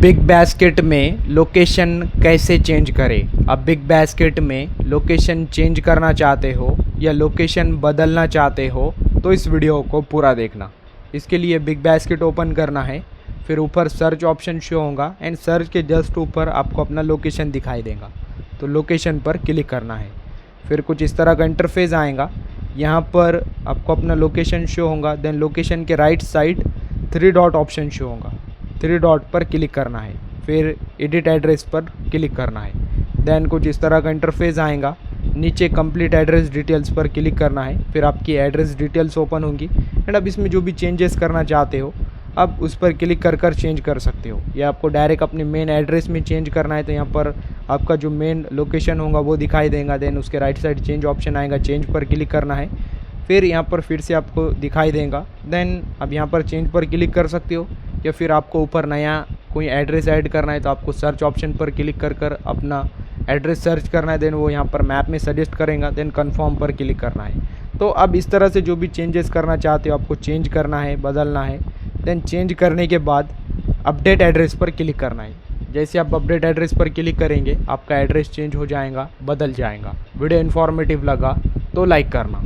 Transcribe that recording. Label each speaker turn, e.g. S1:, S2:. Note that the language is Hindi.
S1: बिग बास्केट में लोकेशन कैसे चेंज करें। अब बिग बास्केट में लोकेशन चेंज करना चाहते हो या लोकेशन बदलना चाहते हो तो इस वीडियो को पूरा देखना। इसके लिए बिग बास्केट ओपन करना है, फिर ऊपर सर्च ऑप्शन शो होगा एंड सर्च के जस्ट ऊपर आपको अपना लोकेशन दिखाई देगा, तो लोकेशन पर क्लिक करना है। फिर कुछ इस तरह का इंटरफेस आएगा। यहाँ पर आपको अपना लोकेशन शो होगा। देन लोकेशन के right side 3 dot option show होगा, 3 डॉट पर क्लिक करना है, फिर एडिट एड्रेस पर क्लिक करना है। देन कुछ इस तरह का इंटरफेस आएगा। नीचे कंप्लीट एड्रेस डिटेल्स पर क्लिक करना है, फिर आपकी एड्रेस डिटेल्स ओपन होंगी एंड अब इसमें जो भी चेंजेस करना चाहते हो अब उस पर क्लिक कर चेंज कर सकते हो। या आपको डायरेक्ट अपने मेन एड्रेस में चेंज करना है तो यहाँ पर आपका जो मेन लोकेशन होगा वो दिखाई देगा। देन उसके राइट साइड चेंज ऑप्शन आएगा, चेंज पर क्लिक करना है, फिर यहाँ पर फिर से आपको दिखाई देगा। देन अब यहाँ पर चेंज पर क्लिक कर सकते हो या फिर आपको ऊपर नया कोई एड्रेस ऐड करना है तो आपको सर्च ऑप्शन पर क्लिक कर अपना एड्रेस सर्च करना है। देन वो यहाँ पर मैप में सजेस्ट करेगा, देन कन्फर्म पर क्लिक करना है। तो अब इस तरह से जो भी चेंजेस करना चाहते हो आपको चेंज करना है, बदलना है। देन चेंज करने के बाद अपडेट एड्रेस पर क्लिक करना है। जैसे आप अपडेट एड्रेस पर क्लिक करेंगे आपका एड्रेस चेंज हो जाएगा, बदल जाएगा। वीडियो इन्फॉर्मेटिव लगा तो लाइक करना।